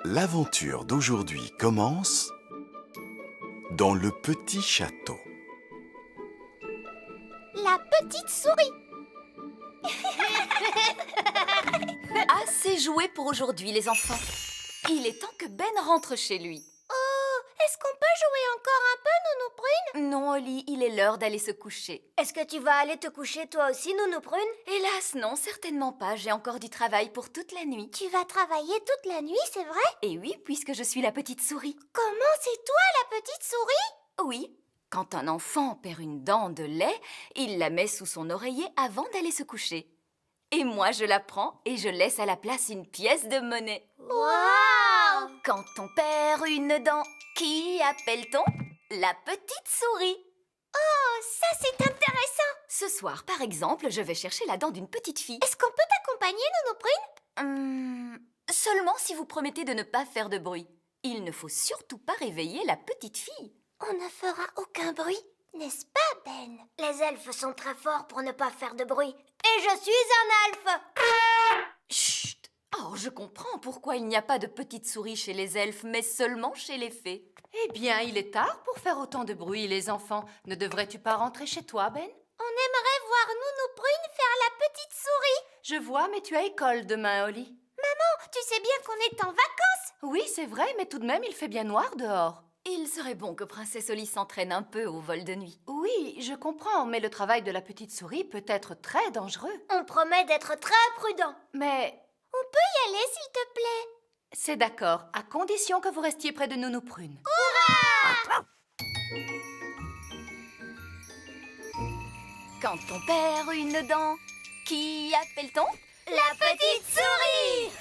L'aventure d'aujourd'hui commence dans le petit château. La petite souris. Assez joué pour aujourd'hui, les enfants. Il est temps que Ben rentre chez lui. Oh, est-ce qu'on peut jouer encore un peu, Nounou Prune? Non, Oli, il est l'heure d'aller se coucher. Est-ce que tu vas aller te coucher toi aussi, Nounou Prune? Hélas, non, certainement pas. J'ai encore du travail pour toute la nuit. Tu vas travailler toute la nuit, c'est vrai? Et oui, puisque je suis la petite souris. Comment c'est toi, la petite souris? Oui, quand un enfant perd une dent de lait, il la met sous son oreiller avant d'aller se coucher. Et moi, je la prends et je laisse à la place une pièce de monnaie. Waouh! Quand on perd une dent, qui appelle-t-on? La petite souris. Oh, ça c'est intéressant! Ce soir, par exemple, je vais chercher la dent d'une petite fille. Est-ce qu'on peut t'accompagner, Nounou Prune? Seulement si vous promettez de ne pas faire de bruit. Il ne faut surtout pas réveiller la petite fille. On ne fera aucun bruit, n'est-ce pas, Ben? Les elfes sont très forts pour ne pas faire de bruit. Et je suis un elfe! Chut! Oh, je comprends pourquoi il n'y a pas de petite souris chez les elfes, mais seulement chez les fées. Eh bien, il est tard pour faire autant de bruit, les enfants. Ne devrais-tu pas rentrer chez toi, Ben? On aimerait voir Nounou Prune faire la petite souris. Je vois, mais tu as école demain, Holly. Maman, tu sais bien qu'on est en vacances. Oui, c'est vrai, mais tout de même, il fait bien noir dehors. Il serait bon que Princesse Oli s'entraîne un peu au vol de nuit. Oui, je comprends, mais le travail de la petite souris peut être très dangereux. On promet d'être très prudent. Mais On peut y aller, s'il te plaît? c'est d'accord, à condition que vous restiez près de Nounou Prune. Quand on perd une dent, qui appelle-t-on? La petite souris.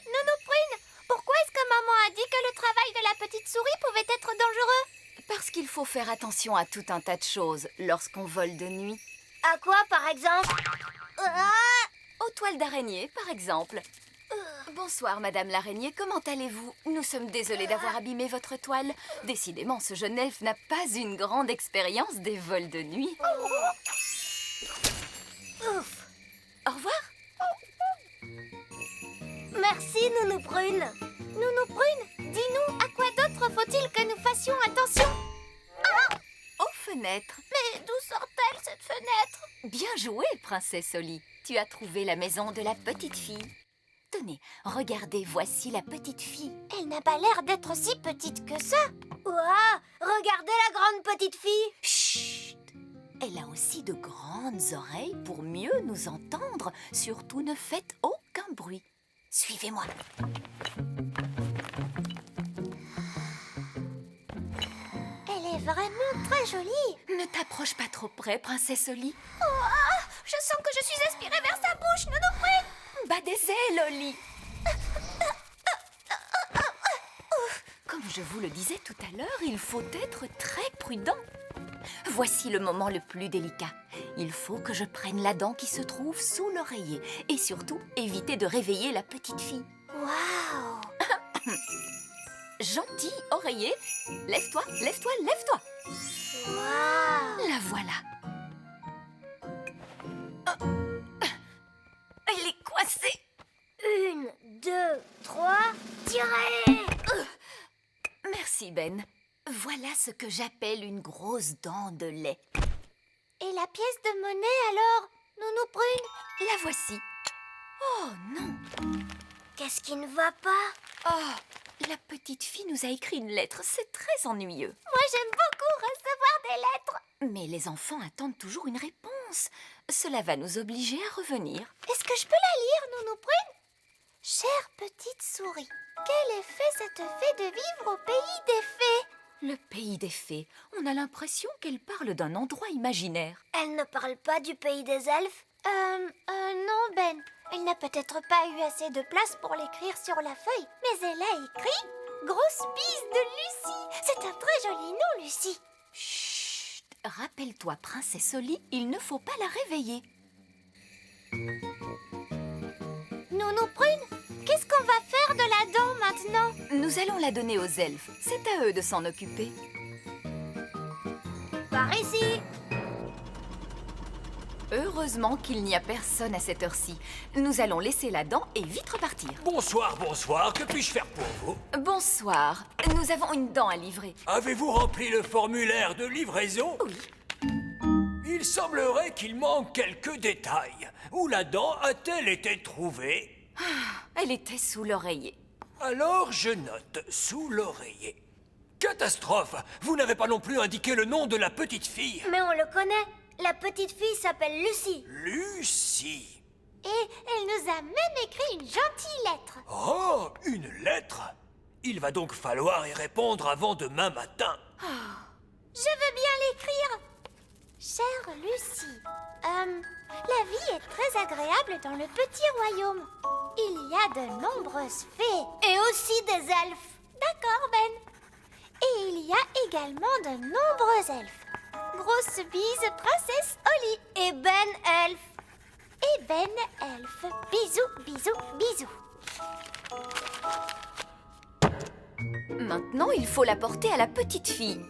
Nounou Prune, pourquoi est-ce que maman a dit que le travail de la petite souris pouvait être dangereux? Parce qu'il faut faire attention à tout un tas de choses lorsqu'on vole de nuit. À quoi, par exemple? Aux toiles d'araignée, par exemple. Bonsoir, Madame l'araignée, comment allez-vous? Nous sommes désolés d'avoir abîmé votre toile. Décidément, ce jeune elfe n'a pas une grande expérience des vols de nuit. Ouf. Au revoir. Merci, Nounou Prune. Nounou Prune, dis-nous, à quoi d'autre faut-il que nous fassions attention? Aux fenêtres. Mais d'où sort-elle, cette fenêtre? Bien joué, Princesse Oli. Tu as trouvé la maison de la petite fille. Tenez, regardez, voici la petite fille. Elle n'a pas l'air d'être si petite que ça. Ouah, regardez la grande petite fille. Chut! Elle a aussi de grandes oreilles pour mieux nous entendre. Surtout, ne faites aucun bruit. Suivez-moi. Elle est vraiment très jolie. Ne t'approche pas trop près, Princesse Oli. Je sens que je suis aspirée vers sa bouche, Nounou Prune. Bas des ailes, Oli. Comme je vous le disais tout à l'heure, il faut être très prudent. Voici le moment le plus délicat. Il faut que je prenne la dent qui se trouve sous l'oreiller et surtout éviter de réveiller la petite fille. Waouh. Gentil oreiller, lève-toi, lève-toi, lève-toi. Waouh. La voilà. Elle est coincée. 1, 2, 3, tirez. Merci, Ben. Voilà ce que j'appelle une grosse dent de lait. Et la pièce de monnaie alors, Nounou Prune? La voici. Oh non. Qu'est-ce qui ne va pas? Oh, la petite fille nous a écrit une lettre. C'est très ennuyeux. Moi, j'aime beaucoup recevoir des lettres. Mais les enfants attendent toujours une réponse. Cela va nous obliger à revenir. Est-ce que je peux la lire, Nounou Prune? Chère petite souris, quel effet ça te fait de vivre au pays des fées? Le pays des fées. On a l'impression qu'elle parle d'un endroit imaginaire. Elle ne parle pas du pays des elfes? Non, Ben. Elle n'a peut-être pas eu assez de place pour l'écrire sur la feuille, mais elle a écrit « Grosse bise de Lucie ». C'est un très joli nom, Lucie. Chut! Rappelle-toi, Princesse Oli, il ne faut pas la réveiller. Nounou Prune, qu'est-ce qu'on va faire de la dent maintenant? Nous allons la donner aux elfes. C'est à eux de s'en occuper. Par ici. Heureusement qu'il n'y a personne à cette heure-ci. Nous allons laisser la dent et vite repartir. Bonsoir, bonsoir, que puis-je faire pour vous? Bonsoir. Nous avons une dent à livrer. Avez-vous rempli le formulaire de livraison? Oui. Il semblerait qu'il manque quelques détails. Où la dent a-t-elle été trouvée? Elle était sous l'oreiller. Alors je note sous l'oreiller. Catastrophe! Vous n'avez pas non plus indiqué le nom de la petite fille. Mais on le connaît. La petite fille s'appelle Lucie. Lucie. Et elle nous a même écrit une gentille lettre. Oh, une lettre. Il va donc falloir y répondre avant demain matin. Je veux bien l'écrire. Chère Lucie, la vie est très agréable dans le petit royaume. Il y a de nombreuses fées et aussi des elfes. D'accord, Ben. Et il y a également de nombreux elfes. Grosse bise, princesse Holly. Et Ben elfe. Et Ben elfe. Bisous, bisous, bisous. Maintenant, il faut la porter à la petite fille.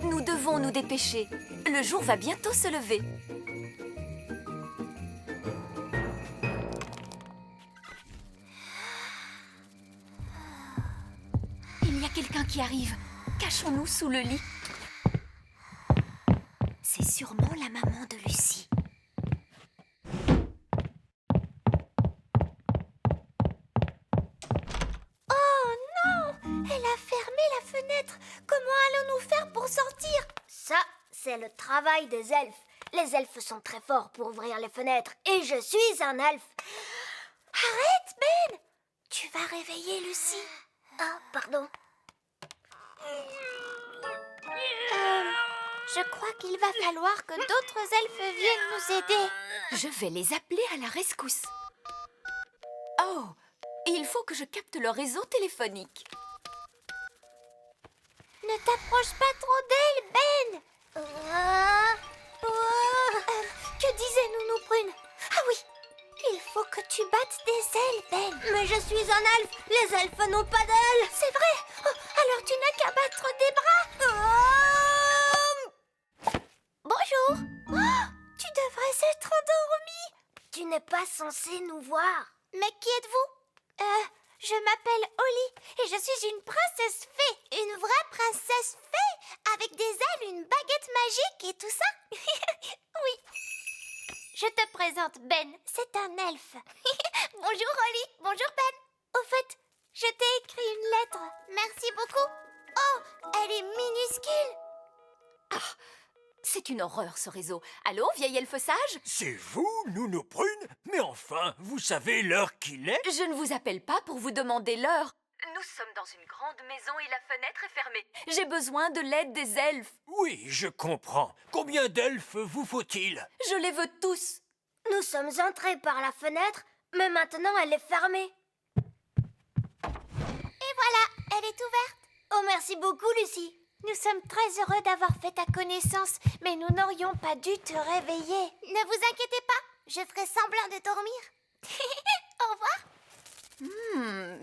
Nous devons nous dépêcher. Le jour va bientôt se lever. Il y a quelqu'un qui arrive. Cachons-nous sous le lit. C'est sûrement la maman de Lucie. Oh non! Elle a fermé la fenêtre. Comment allons-nous faire pour sortir? Ça, c'est le travail des elfes. Les elfes sont très forts pour ouvrir les fenêtres. Et je suis un elfe. Arrête, Ben! Tu vas réveiller Lucie. Ah, pardon. Je crois qu'il va falloir que d'autres elfes viennent nous aider. Je vais les appeler à la rescousse. Oh, il faut que je capte leur réseau téléphonique. Ne t'approche pas trop d'elle, Ben. Que disait Nounou Prune? Ah oui, il faut que tu battes des ailes, Ben. Mais je suis un elfe. Les elfes n'ont pas d'ailes. C'est vrai. Oh, alors tu n'as qu'à battre des bras. Bonjour. Oh, tu devrais être endormie. Tu n'es pas censée nous voir. Mais qui êtes-vous? Je m'appelle Holly et je suis une princesse fée. Une vraie princesse fée avec des ailes, une baguette magique et tout ça. Oui. Je te présente Ben, c'est un elfe. Bonjour Holly, bonjour Ben. Au fait, je t'ai écrit une lettre. Merci beaucoup. Oh, elle est minuscule. C'est une horreur, ce réseau. Allô, vieil elfe sage? C'est vous, Nounou Prune? Mais enfin, vous savez l'heure qu'il est? Je ne vous appelle pas pour vous demander l'heure. Nous sommes dans une grande maison et la fenêtre est fermée. J'ai besoin de l'aide des elfes. Oui, je comprends. Combien d'elfes vous faut-il? Je les veux tous. Nous sommes entrés par la fenêtre, mais maintenant elle est fermée. Et voilà, elle est ouverte. Oh, merci beaucoup, Lucie. Nous sommes très heureux d'avoir fait ta connaissance, mais nous n'aurions pas dû te réveiller. Ne vous inquiétez pas, je ferai semblant de dormir. Au revoir.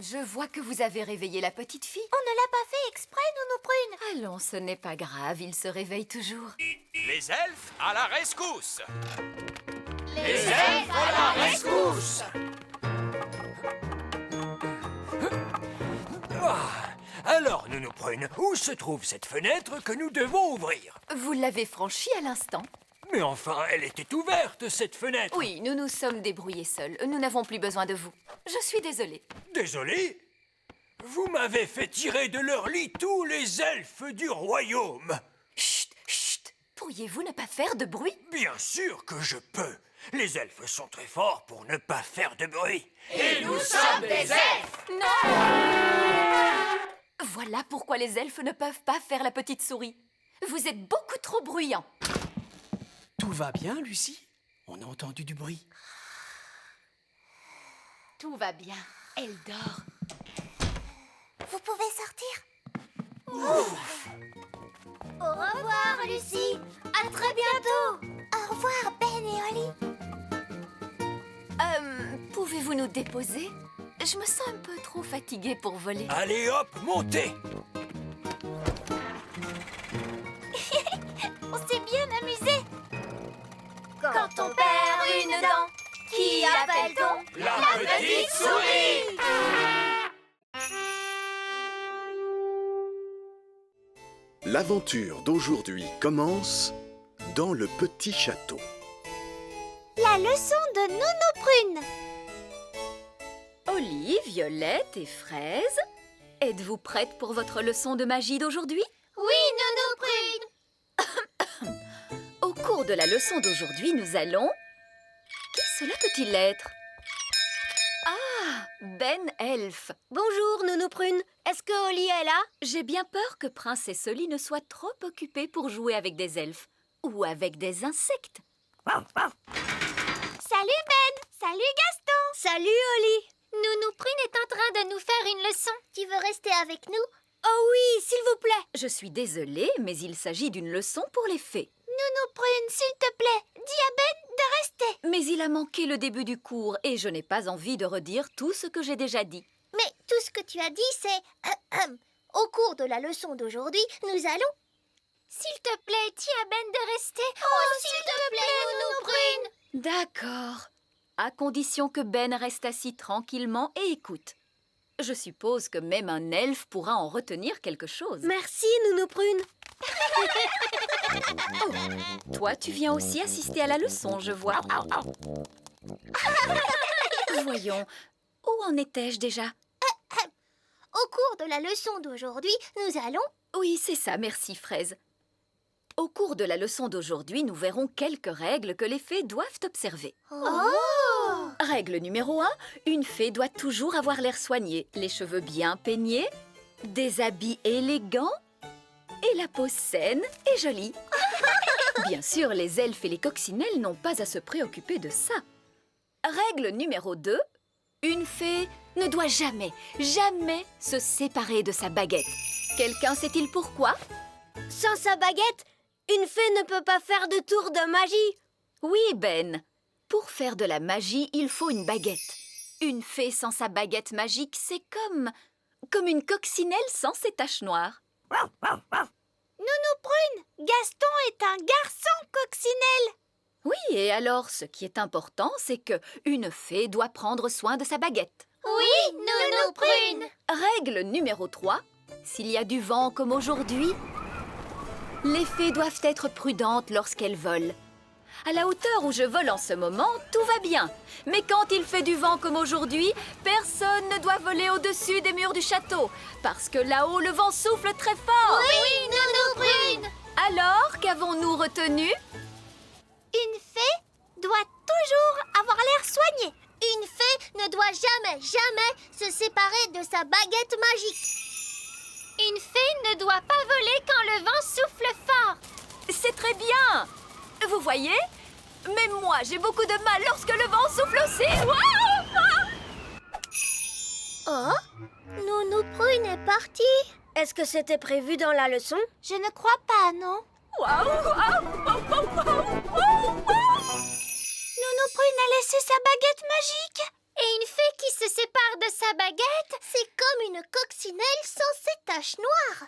Je vois que vous avez réveillé la petite fille. On ne l'a pas fait exprès, Nounou Prune. Allons, ce n'est pas grave, il se réveille toujours. Les elfes à la rescousse! Les elfes à la rescousse! Alors, Nounou Prune, où se trouve cette fenêtre que nous devons ouvrir? Vous l'avez franchie à l'instant. Mais enfin, elle était ouverte, cette fenêtre. Oui, nous nous sommes débrouillés seuls. Nous n'avons plus besoin de vous. Je suis désolée. Désolé? Vous m'avez fait tirer de leur lit tous les elfes du royaume. Chut, chut. Pourriez-vous ne pas faire de bruit? Bien sûr que je peux. Les elfes sont très forts pour ne pas faire de bruit. Et nous sommes des elfes! Voilà pourquoi les elfes ne peuvent pas faire la petite souris. Vous êtes beaucoup trop bruyants. Tout va bien, Lucie? On a entendu du bruit. Tout va bien. Elle dort. Vous pouvez sortir. Au revoir, Lucie. À très bientôt. Au revoir, Ben et Holly. Pouvez-vous nous déposer? Je me sens un peu trop fatiguée pour voler. Allez hop, montez! On s'est bien amusé. une dent. Qui appelle-t-on? La petite souris. L'aventure d'aujourd'hui commence dans le petit château. La leçon de Nounou Prune. Olive, Violette et Fraise, êtes-vous prêtes pour votre leçon de magie d'aujourd'hui? Oui, Nounou Prune. Au cours de la leçon d'aujourd'hui, nous allons... Qui cela peut-il être? Ah, Ben Elfe. Bonjour, Nounou Prune. Est-ce que Oli est là? J'ai bien peur que Princesse Oli ne soit trop occupée pour jouer avec des elfes ou avec des insectes. Salut Ben. Salut Gaston. Salut Oli. Nounou Prune est en train de nous faire une leçon. Tu veux rester avec nous? Oh oui, s'il vous plaît. Je suis désolée, mais il s'agit d'une leçon pour les fées. Nounou Prune, s'il te plaît, dis à Ben de rester. Mais il a manqué le début du cours et je n'ai pas envie de redire tout ce que j'ai déjà dit. Mais tout ce que tu as dit, c'est... Au cours de la leçon d'aujourd'hui, nous allons... S'il te plaît, dis à Ben de rester. Oh, s'il te plaît, Nounou Prune. D'accord. À condition que Ben reste assis tranquillement et écoute. Je suppose que même un elfe pourra en retenir quelque chose. Merci, Nounou Prune. Toi, tu viens aussi assister à la leçon, je vois. Voyons, où en étais-je déjà? Au cours de la leçon d'aujourd'hui, nous allons... Oui, c'est ça, merci Fraise. Au cours de la leçon d'aujourd'hui, nous verrons quelques règles que les fées doivent observer. Oh! Règle numéro 1, une fée doit toujours avoir l'air soigné, les cheveux bien peignés, des habits élégants et la peau saine et jolie. Bien sûr, les elfes et les coccinelles n'ont pas à se préoccuper de ça. Règle numéro 2, une fée ne doit jamais, jamais se séparer de sa baguette. Quelqu'un sait-il pourquoi? Sans sa baguette, une fée ne peut pas faire de tour de magie. Oui, Ben. Pour faire de la magie, il faut une baguette. Une fée sans sa baguette magique, c'est comme une coccinelle sans ses taches noires. Nounou Prune, Gaston est un garçon coccinelle. Oui, et alors, ce qui est important, c'est que une fée doit prendre soin de sa baguette. Oui, Nounou Prune. Règle numéro 3. S'il y a du vent comme aujourd'hui, les fées doivent être prudentes lorsqu'elles volent. À la hauteur où je vole en ce moment, tout va bien. Mais quand il fait du vent comme aujourd'hui, personne ne doit voler au-dessus des murs du château. Parce que là-haut, le vent souffle très fort. Oui, Nounou Prune. Alors, qu'avons-nous retenu? Une fée doit toujours avoir l'air soigné. Une fée ne doit jamais, jamais se séparer de sa baguette magique. Une fée ne doit pas voler quand le vent souffle fort. C'est très bien. Vous voyez? Même moi, j'ai beaucoup de mal lorsque le vent souffle aussi. Waouh! Oh, Nounou Prune est partie. Est-ce que c'était prévu dans la leçon? Je ne crois pas, non. Nounou Prune a laissé sa baguette magique. Et une fée qui se sépare de sa baguette, c'est comme une coccinelle sans ses taches noires.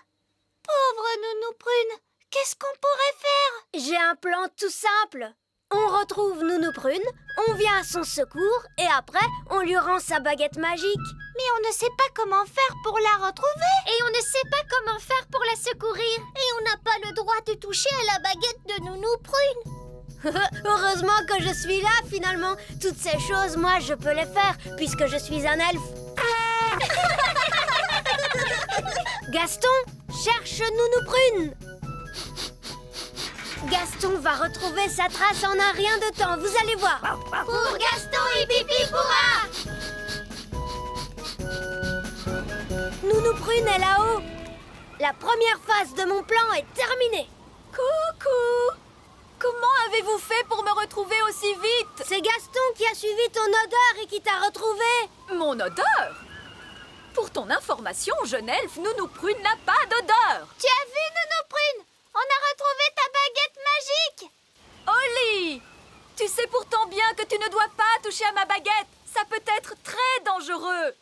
Pauvre Nounou Prune, qu'est-ce qu'on pourrait faire? J'ai un plan tout simple. On retrouve Nounou Prune, on vient à son secours et après, on lui rend sa baguette magique. Mais on ne sait pas comment faire pour la retrouver. Et on ne sait pas comment faire pour la secourir. Et on n'a pas le droit de toucher à la baguette de Nounou Prune. Heureusement que je suis là, finalement. Toutes ces choses, moi, je peux les faire, puisque je suis un elfe. Gaston, cherche Nounou Prune. Gaston va retrouver sa trace en un rien de temps, vous allez voir. Pour Gaston et Pipi pourra. Nounou Prune est là-haut. La première phase de mon plan est terminée. Coucou! Comment avez-vous fait pour me retrouver aussi vite? C'est Gaston qui a suivi ton odeur et qui t'a retrouvé. Mon odeur? Pour ton information, jeune elfe, Nounou Prune n'a pas d'odeur. Tu as vu, Nounou Prune? On a retrouvé ta baguette magique. Oli! Tu sais pourtant bien que tu ne dois pas toucher à ma baguette. Ça peut être très dangereux.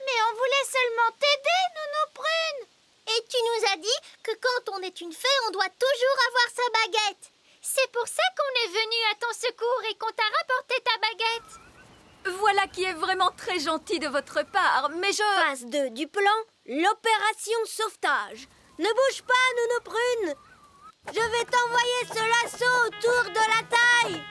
Mais on voulait seulement t'aider, Nounou Prune. Et tu nous as dit que quand on est une fée, on doit toujours avoir sa baguette. C'est pour ça qu'on est venu à ton secours et qu'on t'a rapporté ta baguette. Voilà qui est vraiment très gentil de votre part, mais je... Phase 2 du plan, l'opération sauvetage. Ne bouge pas, Nounou Prune. Je vais t'envoyer ce lasso autour de la taille.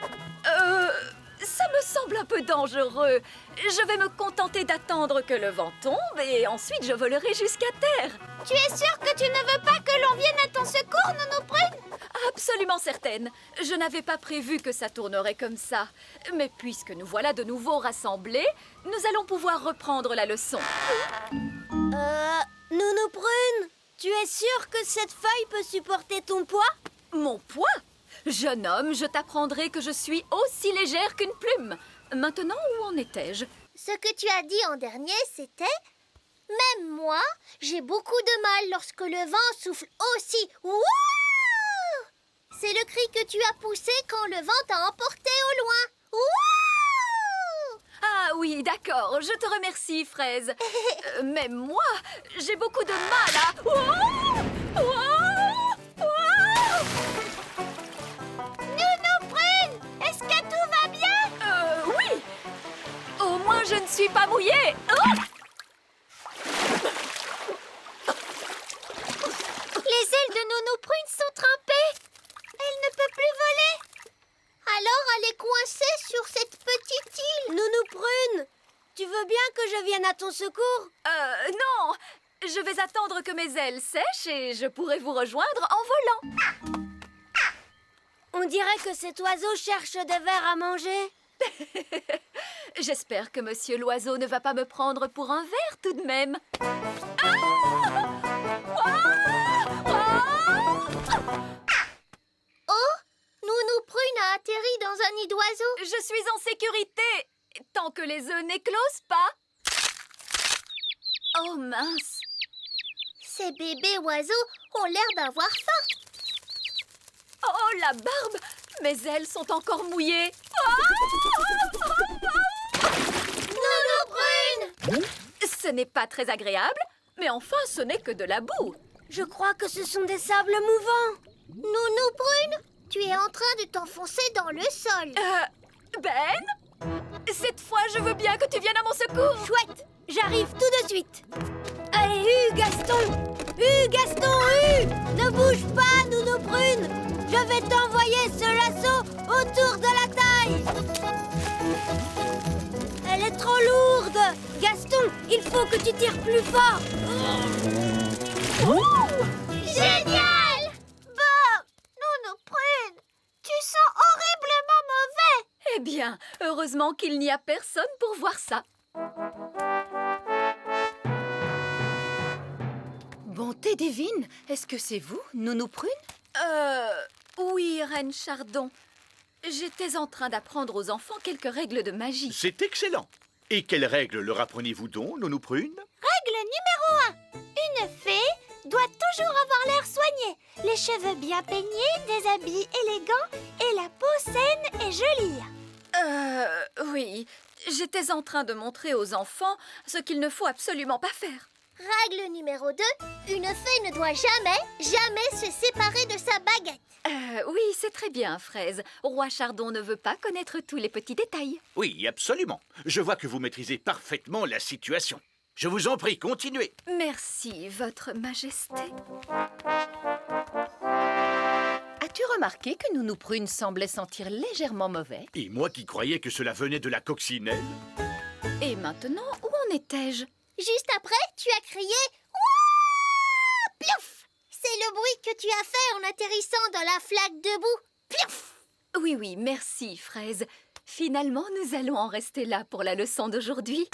Ça me semble un peu dangereux. Je vais me contenter d'attendre que le vent tombe et ensuite je volerai jusqu'à terre. Tu es sûre que tu ne veux pas que l'on vienne à ton secours, Nounou Prune? Absolument certaine. Je n'avais pas prévu que ça tournerait comme ça. Mais puisque nous voilà de nouveau rassemblés, nous allons pouvoir reprendre la leçon. Nounou Prune, tu es sûre que cette feuille peut supporter ton poids? Mon poids? Jeune homme, je t'apprendrai que je suis aussi légère qu'une plume. Maintenant, où en étais-je? Ce que tu as dit en dernier, c'était « Même moi, j'ai beaucoup de mal lorsque le vent souffle aussi. Wouh !» C'est le cri que tu as poussé quand le vent t'a emporté au loin. Wouh ! Ah oui, d'accord, je te remercie, Fraise. Même moi, j'ai beaucoup de mal à... Ouah! Ouah! Ouah! Nounou Prune, est-ce que tout va bien? Oui. Au moins, je ne suis pas mouillée. Oh! Les ailes de Nounou Prune sont trempées. Elle ne peut plus voler. Alors elle est coincée sur cette petite île. Nounou Prune, tu veux bien que je vienne à ton secours? Non. Je vais attendre que mes ailes sèchent et je pourrai vous rejoindre en volant. On dirait que cet oiseau cherche des vers à manger. J'espère que Monsieur l'oiseau ne va pas me prendre pour un ver tout de même. Oh, Nounou Prune a atterri dans un nid d'oiseaux. Je suis en sécurité, tant que les œufs n'éclosent pas. Oh mince. Ces bébés oiseaux ont l'air d'avoir faim. Oh la barbe. Mes ailes sont encore mouillées. Nounou Prune! Ce n'est pas très agréable, mais enfin ce n'est que de la boue. Je crois que ce sont des sables mouvants. Nounou Prune, tu es en train de t'enfoncer dans le sol. Ben, cette fois je veux bien que tu viennes à mon secours. Chouette, j'arrive tout de suite. Allez, Gaston! Gaston, ne bouge pas, Nounou Prune. Je vais t'envoyer ce lasso autour de la taille. Elle est trop lourde. Gaston, il faut que tu tires plus fort. Génial! Bon, Nounou Prune, tu sens horriblement mauvais. Eh bien, heureusement qu'il n'y a personne pour voir ça. Bonté divine, est-ce que c'est vous, Nounou Prune? Oui, Reine Chardon. J'étais en train d'apprendre aux enfants quelques règles de magie. C'est excellent. Et quelles règles leur apprenez-vous donc, Nounou Prune? Règle numéro 1. Une fée doit toujours avoir l'air soigné, les cheveux bien peignés, des habits élégants et la peau saine et jolie. Oui. J'étais en train de montrer aux enfants ce qu'il ne faut absolument pas faire. Règle numéro 2. Une fée ne doit jamais se séparer de sa baguette. Oui, c'est très bien, Fraise. Roi Chardon ne veut pas connaître tous les petits détails. Oui, absolument. Je vois que vous maîtrisez parfaitement la situation. Je vous en prie, continuez. Merci, Votre Majesté. As-tu remarqué que Nounou Prune semblait sentir légèrement mauvais? Et moi qui croyais que cela venait de la coccinelle? Et maintenant, où en étais-je? Juste après, tu as crié « Ouah !» Piouf! C'est le bruit que tu as fait en atterrissant dans la flaque de boue. Piouf! Oui, merci, Fraise. Finalement, nous allons en rester là pour la leçon d'aujourd'hui.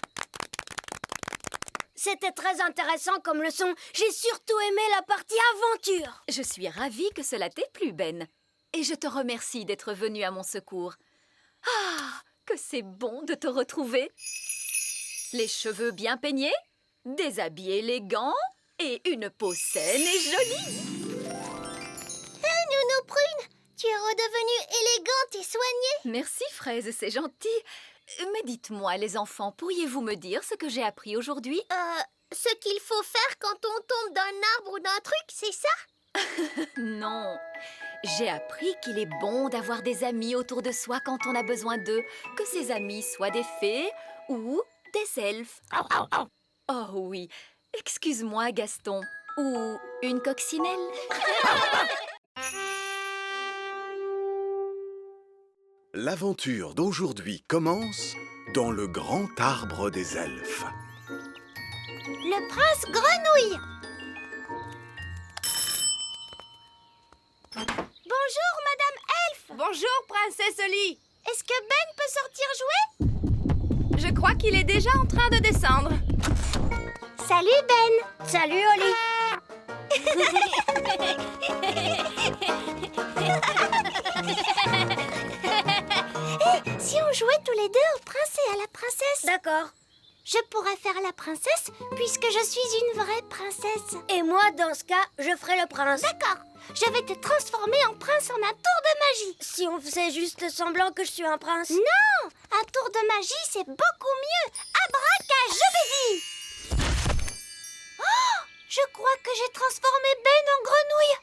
C'était très intéressant comme leçon. J'ai surtout aimé la partie aventure. Je suis ravie que cela t'ait plu, Ben. Et je te remercie d'être venu à mon secours. Ah, que c'est bon de te retrouver. Les cheveux bien peignés, des habits élégants et une peau saine et jolie. Nounou Prune, tu es redevenue élégante et soignée. Merci, Fraise, c'est gentil. Mais dites-moi, les enfants, pourriez-vous me dire ce que j'ai appris aujourd'hui? Ce qu'il faut faire quand on tombe d'un arbre ou d'un truc, c'est ça? Non. j'ai appris qu'il est bon d'avoir des amis autour de soi quand on a besoin d'eux, que ces amis soient des fées ou des elfes. Oh oui, excuse-moi Gaston. Ou une coccinelle. L'aventure d'aujourd'hui commence dans le grand arbre des elfes. Le prince Grenouille. Bonjour, Madame Elfe. Bonjour, princesse Oli. Est-ce que Ben peut sortir jouer? Je crois qu'il est déjà en train de descendre. Salut, Ben. Salut, Oli. Si on jouait tous les deux au prince et à la princesse? D'accord. Je pourrais faire la princesse puisque je suis une vraie princesse. Et moi, dans ce cas, je ferai le prince. D'accord. Je vais te transformer en prince en un tour de magie. Si on faisait juste semblant que je suis un prince. Non! Un tour de magie, c'est beaucoup mieux. Abracajobédi! Oh! Je crois que j'ai transformé Ben en grenouille.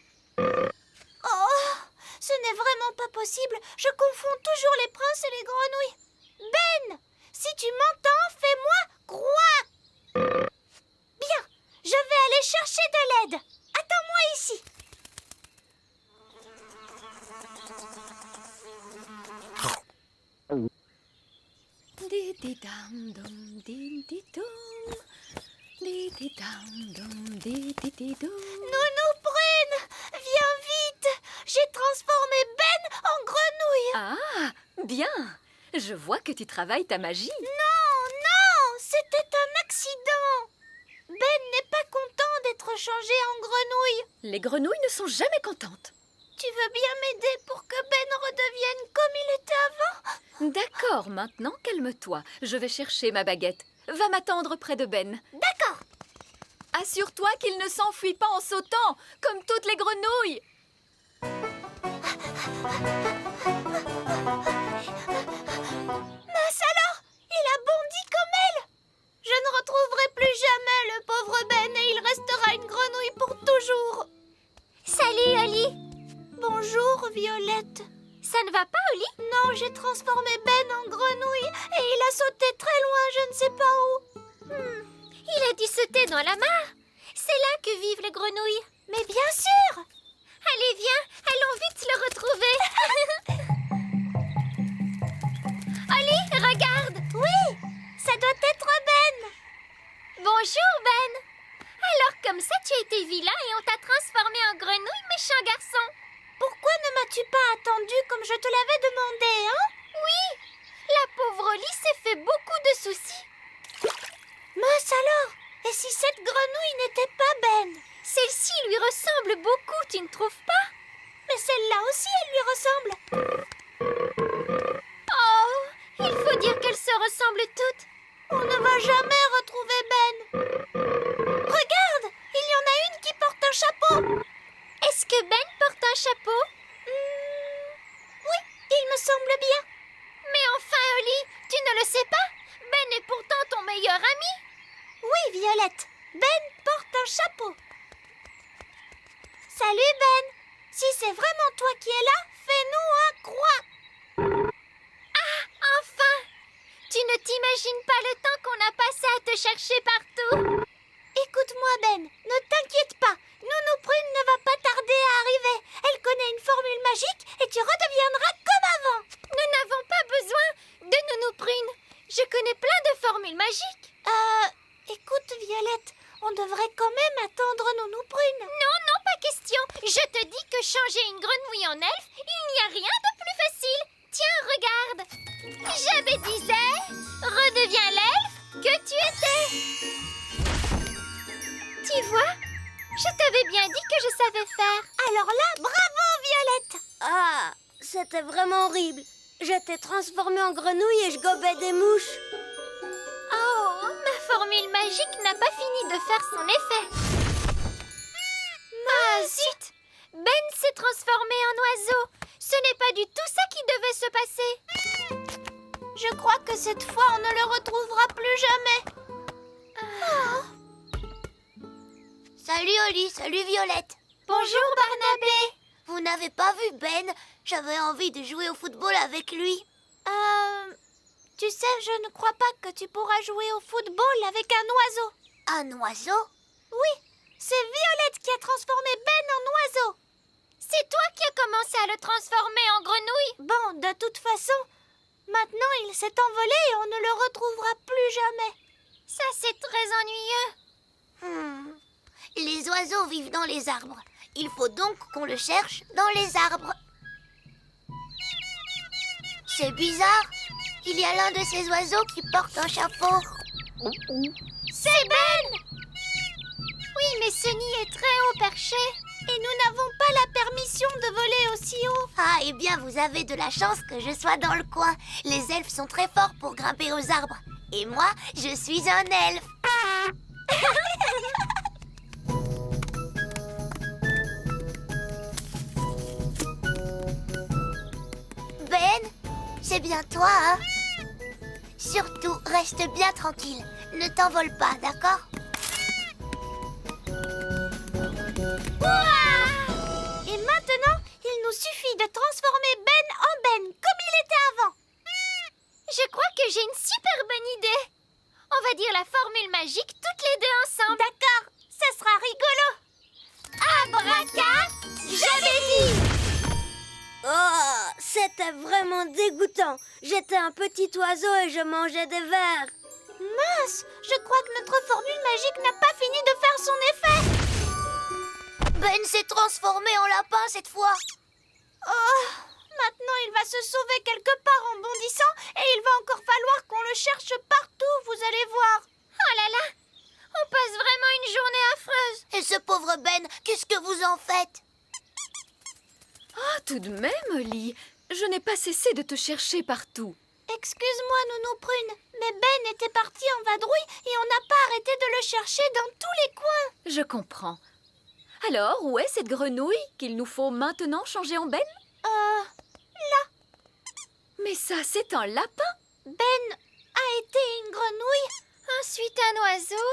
Oh! Ce n'est vraiment pas possible. Je confonds toujours les princes et les grenouilles. Ben! Si tu m'entends, fais-moi croire. Bien, je vais aller chercher de l'aide. Attends-moi ici. Nounou Prune, viens vite. J'ai transformé Ben en grenouille. Ah, bien. Je vois que tu travailles ta magie. Non, c'était un accident. Ben n'est pas content d'être changé en grenouille. Les grenouilles ne sont jamais contentes. Tu veux bien m'aider pour que Ben redevienne comme il était avant? D'accord, maintenant calme-toi. Je vais chercher ma baguette. Va m'attendre près de Ben. D'accord. Assure-toi qu'il ne s'enfuit pas en sautant, comme toutes les grenouilles. Mince alors, il a bondi comme elle. Je ne retrouverai plus jamais le pauvre Ben et il restera une grenouille pour toujours. Salut, Oli. Bonjour, Violette. Ça ne va pas, Oli? Non, j'ai transformé Ben en grenouille et il a sauté très loin, je ne sais pas où. Il a dû sauter dans la mare. C'est là que vivent les grenouilles. Mais bien sûr. Allez, viens, allons vite le retrouver. Oli, regarde. Oui, ça doit être Ben. Bonjour, Ben. Alors, comme ça, tu as été vilain et on t'a transformé en grenouille, méchant garçon. Pourquoi ne m'as-tu pas attendu comme je te l'avais demandé, hein? Oui, la pauvre Oli s'est fait beaucoup de soucis. Mince alors, et si cette grenouille n'était pas Ben? Celle-ci lui ressemble beaucoup, tu ne trouves pas? Mais celle-là aussi, elle lui ressemble. Oh, il faut dire qu'elles se ressemblent toutes. On ne va jamais retrouver Ben. Regarde, il y en a une qui porte un chapeau. Est-ce que Ben porte un chapeau? Oui, il me semble bien. Mais enfin, Oli, tu ne le sais pas? Ben est pourtant ton meilleur ami. Oui, Violette, Ben porte un chapeau. Salut Ben. Si c'est vraiment toi qui es là, fais-nous un croix. Ah, enfin! Tu ne t'imagines pas le temps qu'on a passé à te chercher partout? Écoute-moi Ben, ne t'inquiète pas. Nounou Prune ne va pas tarder à arriver. Elle connaît une formule magique et tu redeviendras comme avant. Nous n'avons pas besoin de Nounou Prune. Je connais plein de formules magiques. Écoute Violette, on devrait quand même attendre Nounou Prune. Non, non, pas question. Je te dis que changer une grenouille en elfe, il n'y a rien de plus facile. Tiens, regarde. J'avais disais, redeviens l'elfe que tu étais. Tu vois, je t'avais bien dit que je savais faire. Alors là, bravo Violette. Ah, c'était vraiment horrible. J'étais transformée en grenouille et je gobais des mouches. Oh, ma formule magique n'a pas fini de faire son effet. Ah, zut! Ben s'est transformé en oiseau. Ce n'est pas du tout ça qui devait se passer. Je crois que cette fois, on ne le retrouvera plus jamais. Salut Oli, salut Violette. Bonjour Barnabé. Vous n'avez pas vu Ben? J'avais envie de jouer au football avec lui. Tu sais, je ne crois pas que tu pourras jouer au football avec un oiseau. Un oiseau? Oui, c'est Violette qui a transformé Ben en oiseau. C'est toi qui as commencé à le transformer en grenouille. Bon, de toute façon, maintenant il s'est envolé et on ne le retrouvera plus jamais. Ça, c'est très ennuyeux. Les oiseaux vivent dans les arbres. Il faut donc qu'on le cherche dans les arbres. C'est bizarre. Il y a l'un de ces oiseaux qui porte un chapeau. C'est Ben! Oui, mais ce nid est très haut perché. Et nous n'avons pas la permission de voler aussi haut. Ah, eh bien, vous avez de la chance que je sois dans le coin. Les elfes sont très forts pour grimper aux arbres. Et moi, je suis un elfe. Ben, c'est bien toi, hein? Surtout, reste bien tranquille. Ne t'envole pas, d'accord? Et maintenant, il nous suffit de transformer Ben en Ben, comme il était avant. Je crois que j'ai une super bonne idée. On va dire la formule magique toutes les deux ensemble. D'accord, ça sera rigolo. Abracadabra! Oh, c'était vraiment dégoûtant. J'étais un petit oiseau et je mangeais des vers. Mince, je crois que notre formule magique n'a pas fini de faire son effet. Ben s'est transformé en lapin cette fois. Oh, maintenant il va se sauver quelque part en bondissant et il va encore falloir qu'on le cherche partout, vous allez voir. Oh là là, on passe vraiment une journée affreuse. Et ce pauvre Ben, qu'est-ce que vous en faites? Oh, tout de même, Oli, je n'ai pas cessé de te chercher partout. Excuse-moi, Nounou Prune, mais Ben était parti en vadrouille et on n'a pas arrêté de le chercher dans tous les coins. Je comprends. Alors, où est cette grenouille qu'il nous faut maintenant changer en Ben? Là. Mais ça, c'est un lapin. Ben a été une grenouille, ensuite un oiseau,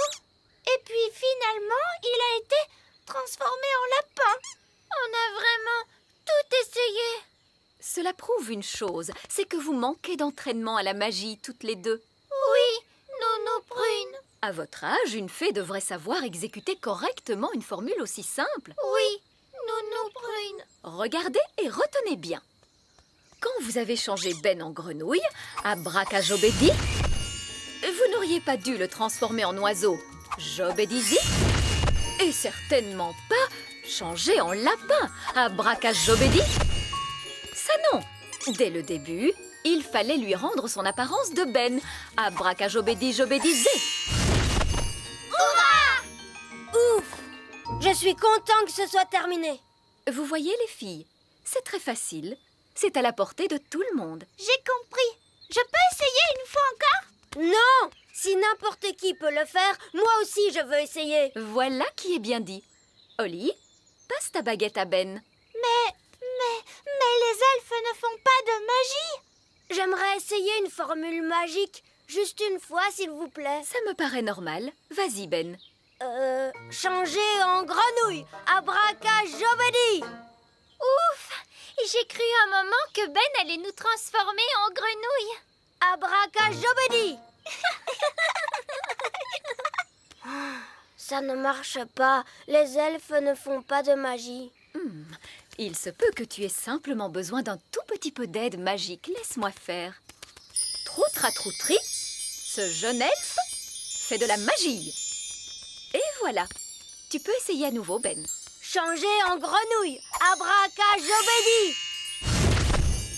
et puis finalement, il a été transformé en lapin. On a vraiment tout essayé. Cela prouve une chose, c'est que vous manquez d'entraînement à la magie, toutes les deux. Oui, Nounou Prune. À votre âge, une fée devrait savoir exécuter correctement une formule aussi simple. Oui, Nounou Prune. Regardez et retenez bien. Quand vous avez changé Ben en grenouille, abracajobédi, vous n'auriez pas dû le transformer en oiseau, jobédizi, et certainement pas changer en lapin, abracajobédi. Ça non. Dès le début, il fallait lui rendre son apparence de Ben, abracajobédi jobédizé. Ouf! Je suis content que ce soit terminé. Vous voyez les filles, c'est très facile. C'est à la portée de tout le monde. J'ai compris. Je peux essayer une fois encore? Non! Si n'importe qui peut le faire, moi aussi je veux essayer. Voilà qui est bien dit. Oli, passe ta baguette à Ben. Mais les elfes ne font pas de magie. J'aimerais essayer une formule magique. Juste une fois, s'il vous plaît. Ça me paraît normal. Vas-y, Ben. Changer en grenouille. Abracajobédi. Ouf! J'ai cru un moment que Ben allait nous transformer en grenouille. Abracajobédi. Ça ne marche pas. Les elfes ne font pas de magie. Il se peut que tu aies simplement besoin d'un tout petit peu d'aide magique. Laisse-moi faire. Troutratroutri, ce jeune elfe fait de la magie. Et voilà. Tu peux essayer à nouveau, Ben. Changer en grenouille. Abracajobédi.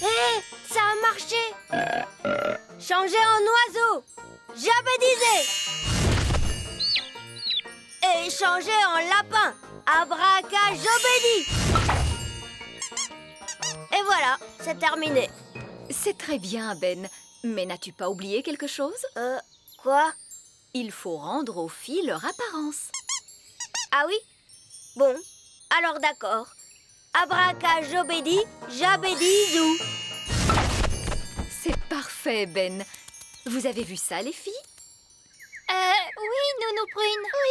Hé, ça a marché. Changer en oiseau. Jabédisé. Et changer en lapin. Abracajobédi. Et voilà, c'est terminé. C'est très bien, Ben. Mais n'as-tu pas oublié quelque chose? Quoi? Il faut rendre aux filles leur apparence. Ah oui? Bon, alors d'accord. Abracajobédi, jabédizou. C'est parfait, Ben. Vous avez vu ça, les filles? Oui, Nounou Prune. Oui,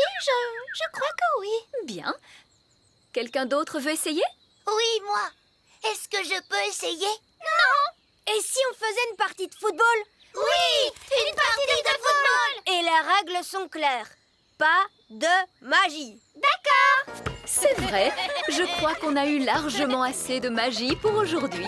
je crois que oui. Bien. Quelqu'un d'autre veut essayer? Oui, moi. Est-ce que je peux essayer? Et si on faisait une partie de football? Oui, une partie de football. Et les règles sont claires. Pas de magie. C'est vrai, je crois qu'on a eu largement assez de magie pour aujourd'hui.